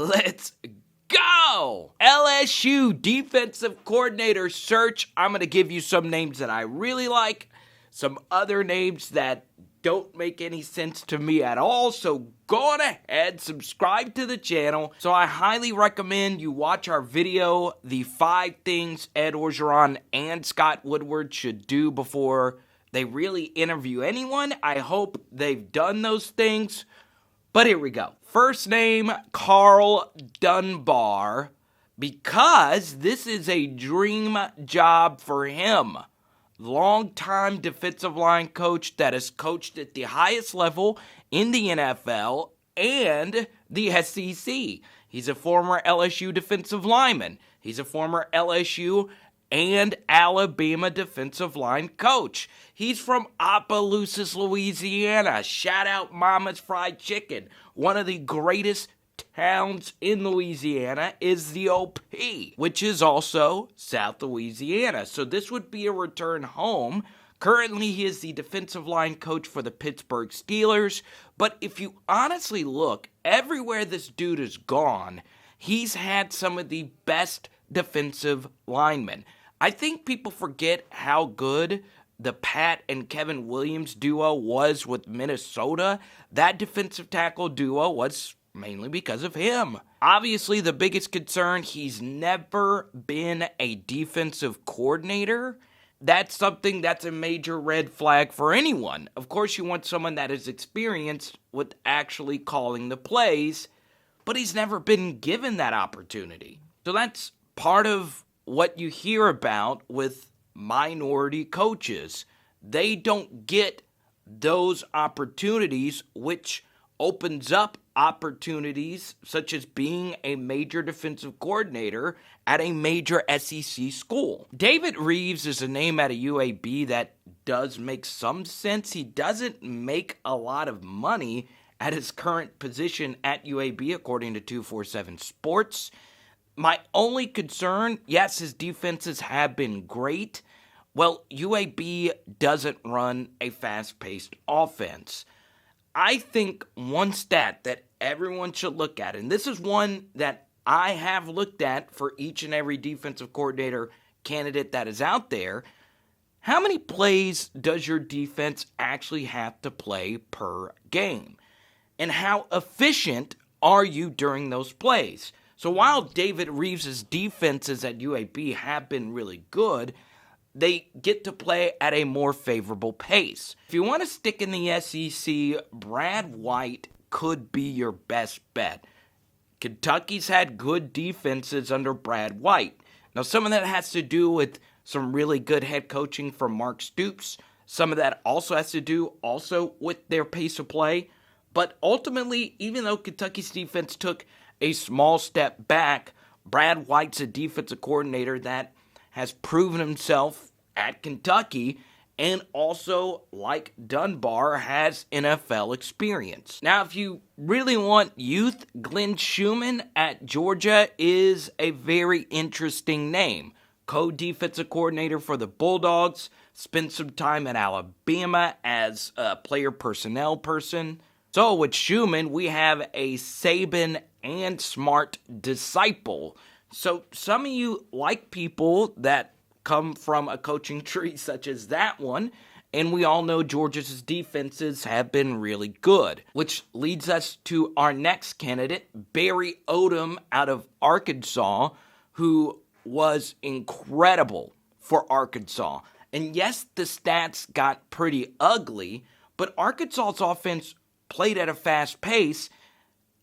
let's go! LSU defensive coordinator search. I'm going to give you some names that I really like, some other names that don't make any sense to me at all, so go on ahead, subscribe to the channel. So I highly recommend you watch our video, the 5 things Ed Orgeron and Scott Woodward should do before they really interview anyone. I hope they've done those things, but here we go. First name, Karl Dunbar, because this is a dream job for him. Longtime defensive line coach that has coached at the highest level in the NFL and the SEC. He's a former LSU defensive lineman. He's a former LSU and Alabama defensive line coach. He's from Opelousas, Louisiana. Shout out Mama's Fried Chicken. One of the greatest towns in Louisiana is the OP, which is also South Louisiana. So this would be a return home. Currently, he is the defensive line coach for the Pittsburgh Steelers. But if you honestly look, everywhere this dude has gone, he's had some of the best defensive linemen. I think people forget how good the Pat and Kevin Williams duo was with Minnesota. That defensive tackle duo was mainly because of him. Obviously, the biggest concern, he's never been a defensive coordinator. That's something that's a major red flag for anyone. Of course, you want someone that is experienced with actually calling the plays, but he's never been given that opportunity. So that's part of what you hear about with minority coaches. They don't get those opportunities, which opens up opportunities such as being a major defensive coordinator at a major SEC school. David Reeves is a name at a UAB that does make some sense. He doesn't make a lot of money at his current position at UAB, according to 247 Sports. My only concern, yes, his defenses have been great. Well, UAB doesn't run a fast-paced offense. I think one stat that everyone should look at, and this is one that I have looked at for each and every defensive coordinator candidate that is out there, how many plays does your defense actually have to play per game? And how efficient are you during those plays? So while David Reeves' defenses at UAB have been really good, they get to play at a more favorable pace. If you want to stick in the SEC, Brad White could be your best bet. Kentucky's had good defenses under Brad White. Now, some of that has to do with some really good head coaching from Mark Stoops. Some of that also has to do also with their pace of play. But ultimately, even though Kentucky's defense took a small step back, Brad White's a defensive coordinator that has proven himself at Kentucky and also, like Dunbar, has NFL experience. Now, if you really want youth, Glenn Schumann at Georgia is a very interesting name. Co-defensive coordinator for the Bulldogs, spent some time at Alabama as a player personnel person. So with Schumann, we have a Saban and Smart disciple. So some of you like people that come from a coaching tree such as that one, and we all know Georgia's defenses have been really good, which leads us to our next candidate, Barry Odom out of Arkansas, who was incredible for Arkansas. And yes, the stats got pretty ugly, but Arkansas's offense played at a fast pace,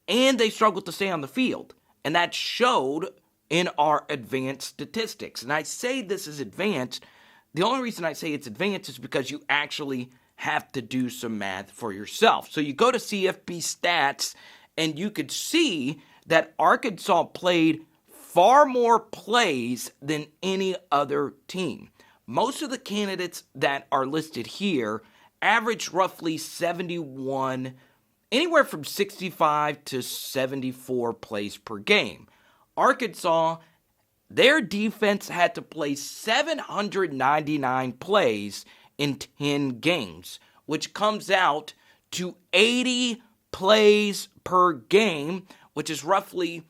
and they struggled to stay on the field. And that showed in our advanced statistics. And I say this is advanced. The only reason I say it's advanced is because you actually have to do some math for yourself. So you go to CFB stats, and you could see that Arkansas played far more plays than any other team. Most of the candidates that are listed here average roughly 71, anywhere from 65 to 74 plays per game. Arkansas, their defense had to play 799 plays in 10 games, which comes out to 80 plays per game, which is roughly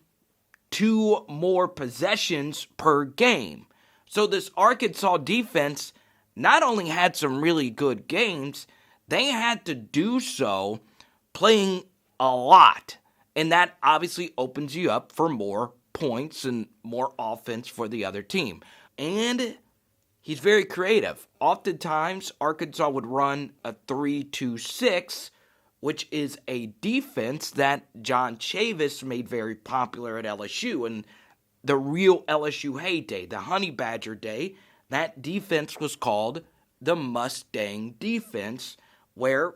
2 more possessions per game. So this Arkansas defense not only had some really good games, they had to do so playing a lot. And that obviously opens you up for more points and more offense for the other team. And he's very creative. Oftentimes, Arkansas would run a 3-2-6, which is a defense that John Chavis made very popular at LSU. And the real LSU heyday, the Honey Badger day, that defense was called the Mustang defense, where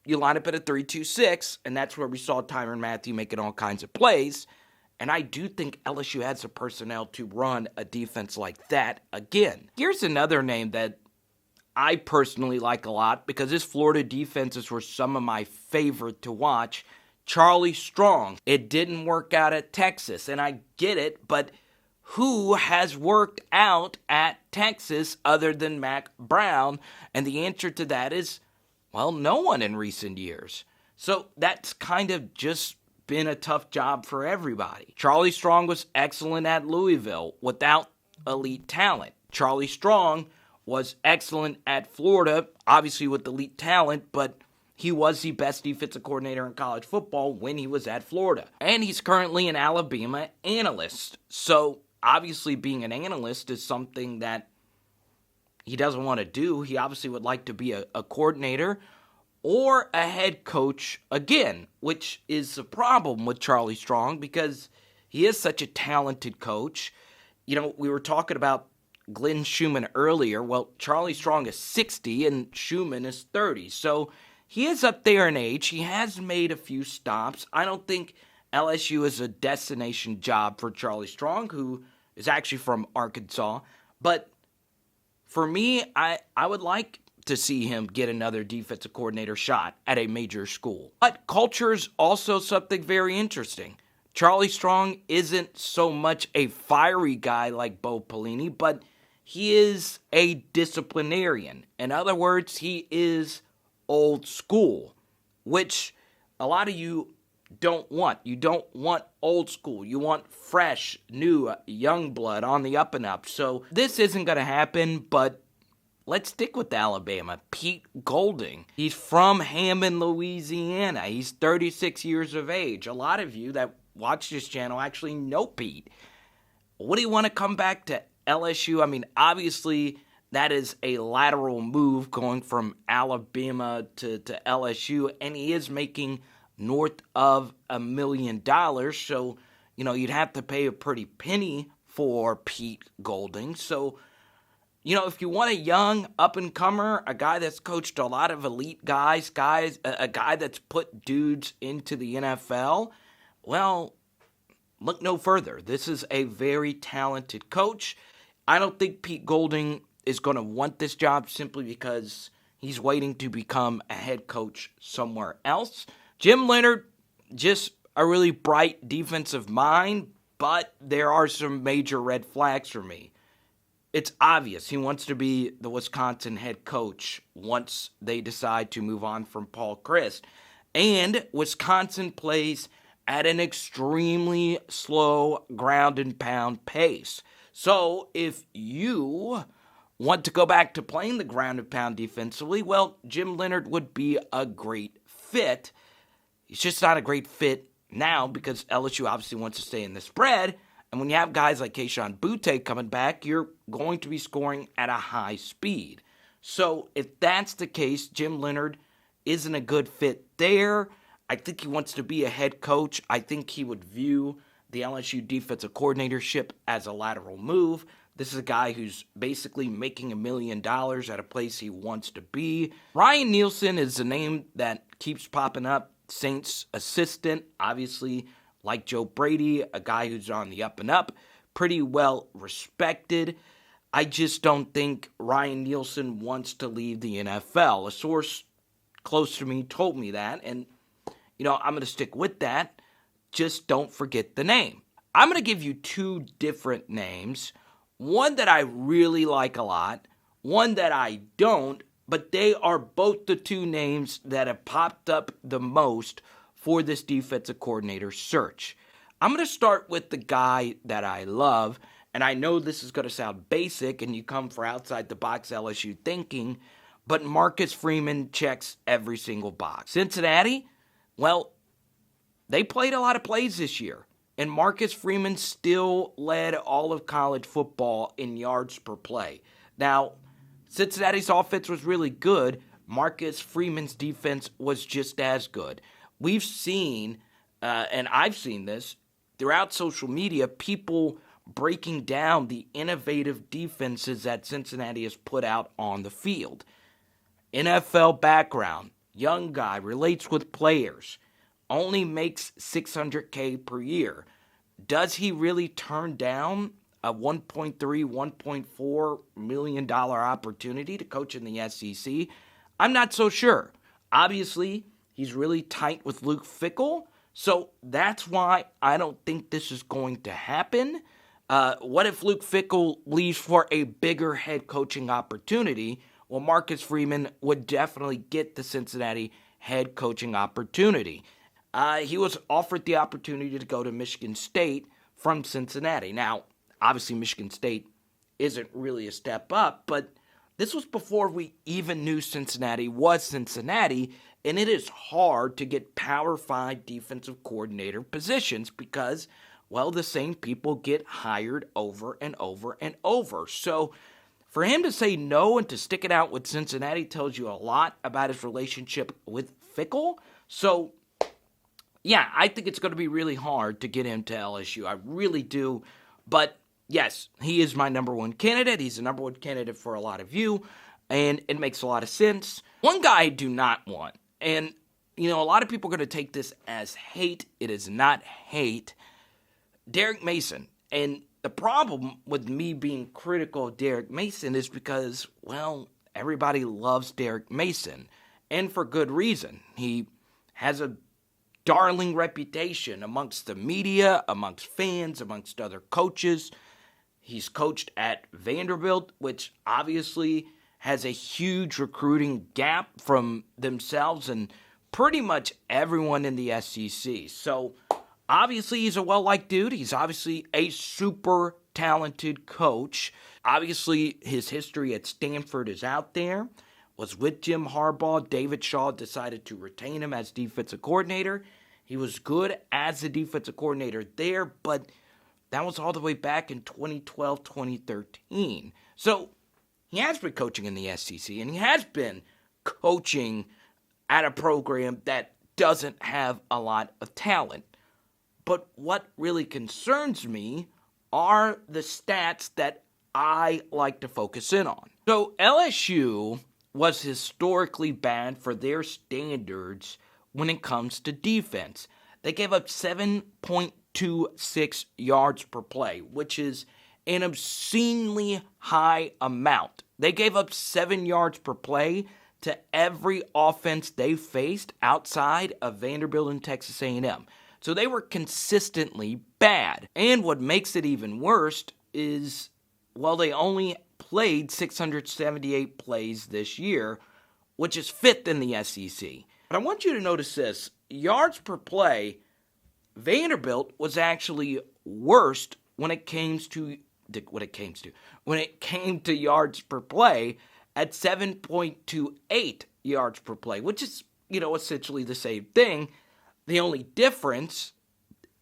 you line up at a 3-2-6, and that's where we saw Tyrann Mathieu making all kinds of plays. And I do think LSU has the personnel to run a defense like that again. Here's another name that I personally like a lot because his Florida defenses were some of my favorite to watch. Charlie Strong. It didn't work out at Texas, and I get it, but who has worked out at Texas other than Mack Brown? And the answer to that is, well, no one in recent years. So that's kind of just been a tough job for everybody. Charlie Strong was excellent at Louisville without elite talent. Charlie Strong was excellent at Florida, obviously with elite talent, but he was the best defensive coordinator in college football when he was at Florida. And he's currently an Alabama analyst. So obviously being an analyst is something that he doesn't want to do. He obviously would like to be a coordinator or a head coach again, which is the problem with Charlie Strong because he is such a talented coach. You know, we were talking about Glenn Schumann earlier. Well, Charlie Strong is 60 and Schumann is 30. So he is up there in age. He has made a few stops. I don't think LSU is a destination job for Charlie Strong, who is actually from Arkansas. But for me, I would like to see him get another defensive coordinator shot at a major school. But culture is also something very interesting. Charlie Strong isn't so much a fiery guy like Bo Pelini, but he is a disciplinarian. In other words, he is old school, which a lot of you don't want. You don't want old school. You want fresh, new, young blood on the up and up. So this isn't going to happen, but let's stick with Alabama. Pete Golding. He's from Hammond, Louisiana. He's 36 years of age. A lot of you that watch this channel actually know Pete. What do you want to come back to LSU? I mean, obviously, that is a lateral move going from Alabama to LSU, and he is making north of $1 million. So, you know, you'd have to pay a pretty penny for Pete Golding. So, you know, if you want a young up-and-comer, a guy that's coached a lot of elite guys, a guy that's put dudes into the NFL, well, look no further. This is a very talented coach. I don't think Pete Golding is going to want this job simply because he's waiting to become a head coach somewhere else. Jim Leonhard, just a really bright defensive mind, but there are some major red flags for me. It's obvious he wants to be the Wisconsin head coach once they decide to move on from Paul Chryst. And Wisconsin plays at an extremely slow ground and pound pace. So if you want to go back to playing the ground and pound defensively, well, Jim Leonhard would be a great fit. He's just not a great fit now because LSU obviously wants to stay in the spread. And when you have guys like Kayshon Boutte coming back, you're going to be scoring at a high speed. So if that's the case, Jim Leonhard isn't a good fit there. I think he wants to be a head coach. I think he would view the LSU defensive coordinatorship as a lateral move. This is a guy who's basically making $1 million at a place he wants to be. Ryan Nielsen is the name that keeps popping up. Saints assistant, obviously, like Joe Brady, a guy who's on the up and up, pretty well respected. I just don't think Ryan Nielsen wants to leave the NFL. A source close to me told me that, and, you know, I'm going to stick with that. Just don't forget the name. I'm going to give you 2 different names. One that I really like a lot, one that I don't, but they are both the 2 names that have popped up the most for this defensive coordinator search. I'm going to start with the guy that I love, and I know this is going to sound basic and you come for outside the box LSU thinking, but Marcus Freeman checks every single box. Cincinnati, well, they played a lot of plays this year, and Marcus Freeman still led all of college football in yards per play. Now, Cincinnati's offense was really good. Marcus Freeman's defense was just as good. We've seen, and I've seen this, throughout social media, people breaking down the innovative defenses that Cincinnati has put out on the field. NFL background, young guy, relates with players, only makes $600K per year. Does he really turn down a $1.3, $1.4 million opportunity to coach in the SEC? I'm not so sure. Obviously, he's really tight with Luke Fickell, so that's why I don't think this is going to happen. What if Luke Fickell leaves for a bigger head coaching opportunity? Well, Marcus Freeman would definitely get the Cincinnati head coaching opportunity. He was offered the opportunity to go to Michigan State from Cincinnati. Now, obviously, Michigan State isn't really a step up, but this was before we even knew Cincinnati was Cincinnati, and it is hard to get Power 5 defensive coordinator positions because, well, the same people get hired over and over and over. So for him to say no and to stick it out with Cincinnati tells you a lot about his relationship with Fickell. So, yeah, I think it's going to be really hard to get him to LSU. I really do. But, yes, he is my number one candidate. He's the number one candidate for a lot of you, and it makes a lot of sense. One guy I do not want, and, a lot of people are going to take this as hate. It is not hate. Derek Mason. And the problem with me being critical of Derek Mason is because, well, everybody loves Derek Mason, and for good reason. He has a darling reputation amongst the media, amongst fans, amongst other coaches. He's coached at Vanderbilt, which obviously has a huge recruiting gap from themselves and pretty much everyone in the SEC. So, obviously, he's a well-liked dude. He's obviously a super talented coach. Obviously, his history at Stanford is out there. Was with Jim Harbaugh. David Shaw decided to retain him as defensive coordinator. He was good as a defensive coordinator there, but that was all the way back in 2012, 2013. So, he has been coaching in the SEC, and he has been coaching at a program that doesn't have a lot of talent. But what really concerns me are the stats that I like to focus in on. So LSU was historically bad for their standards when it comes to defense. They gave up 7.26 yards per play, which is an obscenely high amount. They gave up 7 yards per play to every offense they faced outside of Vanderbilt and Texas A&M. So they were consistently bad. And what makes it even worse is, well, they only played 678 plays this year, which is 5th in the SEC. But I want you to notice this. Yards per play, Vanderbilt was actually worst when it came to yards per play at 7.28 yards per play, which is, essentially the same thing. The only difference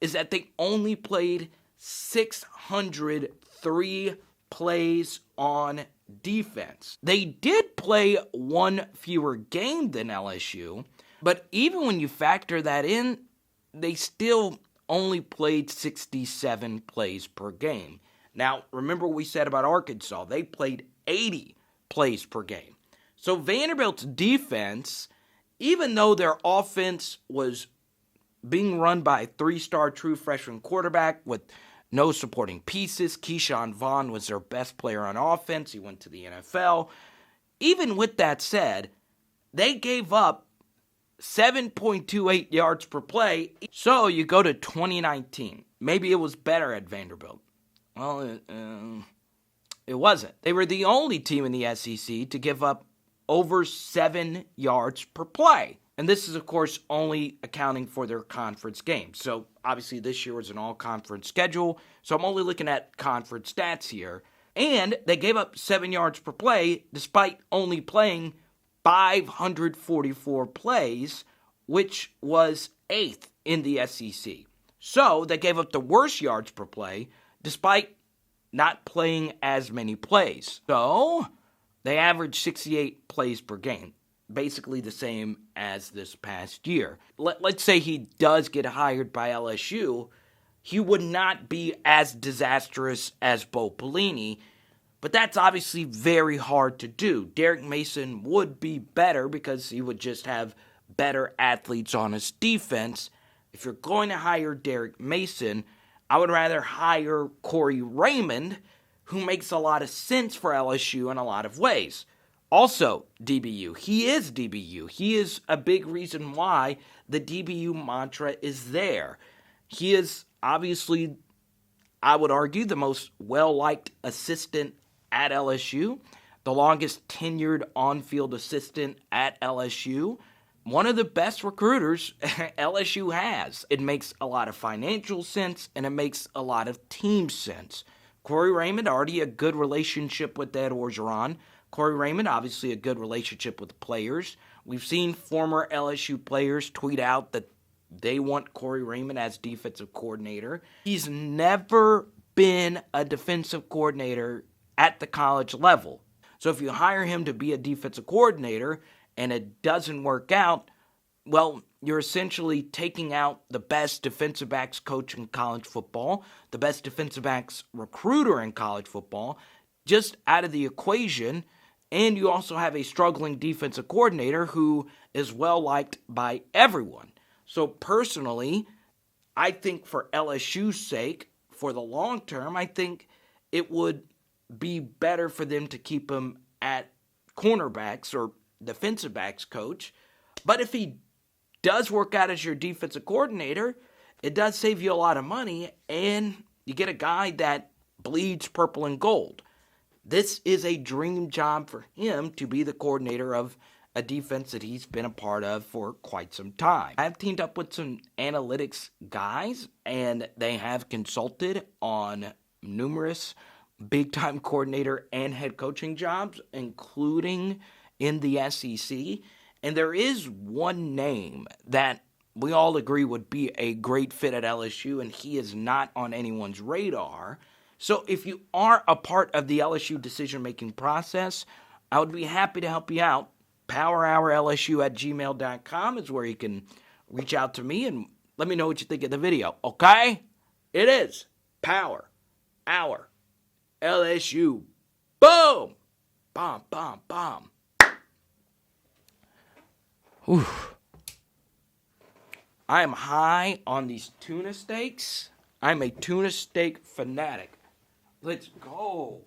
is that they only played 603 plays on defense. They did play one fewer game than LSU, but even when you factor that in, they still only played 67 plays per game. Now, remember what we said about Arkansas. They played 80 plays per game. So Vanderbilt's defense, even though their offense was being run by a 3-star true freshman quarterback with no supporting pieces, Keyshawn Vaughn was their best player on offense. He went to the NFL. Even with that said, they gave up 7.28 yards per play. So you go to 2019. Maybe it was better at Vanderbilt. Well, it wasn't. They were the only team in the SEC to give up over 7 yards per play. And this is, of course, only accounting for their conference games. So, obviously, this year was an all-conference schedule. So, I'm only looking at conference stats here. And they gave up 7 yards per play despite only playing 544 plays, which was 8th in the SEC. So, they gave up the worst yards per play despite not playing as many plays. So, they averaged 68 plays per game. Basically the same as this past year. Let's say he does get hired by LSU, he would not be as disastrous as Bo Pelini, but that's obviously very hard to do. Derek Mason would be better because he would just have better athletes on his defense. If you're going to hire Derek Mason, I would rather hire Corey Raymond, who makes a lot of sense for LSU in a lot of ways. Also, DBU. He is DBU. He is a big reason why the DBU mantra is there. He is obviously, I would argue, the most well-liked assistant at LSU, the longest tenured on-field assistant at LSU, one of the best recruiters LSU has. It makes a lot of financial sense, and it makes a lot of team sense. Corey Raymond, already a good relationship with Ed Orgeron. Corey Raymond, obviously a good relationship with the players. We've seen former LSU players tweet out that they want Corey Raymond as defensive coordinator. He's never been a defensive coordinator at the college level. So if you hire him to be a defensive coordinator and it doesn't work out, well, you're essentially taking out the best defensive backs coach in college football, the best defensive backs recruiter in college football, just out of the equation. And you also have a struggling defensive coordinator who is well-liked by everyone. So personally, I think for LSU's sake, for the long term, I think it would be better for them to keep him at cornerbacks or defensive backs coach. But if he does work out as your defensive coordinator, it does save you a lot of money, and you get a guy that bleeds purple and gold. This is a dream job for him to be the coordinator of a defense that he's been a part of for quite some time. I've teamed up with some analytics guys, and they have consulted on numerous big-time coordinator and head coaching jobs, including in the SEC. And there is one name that we all agree would be a great fit at LSU, and he is not on anyone's radar. So if you are a part of the LSU decision-making process, I would be happy to help you out. PowerHourLSU@gmail.com is where you can reach out to me and let me know what you think of the video, okay? It is Power Hour LSU. Boom! Bomb, bomb, bomb. Whew. I am high on these tuna steaks. I'm a tuna steak fanatic. Let's go.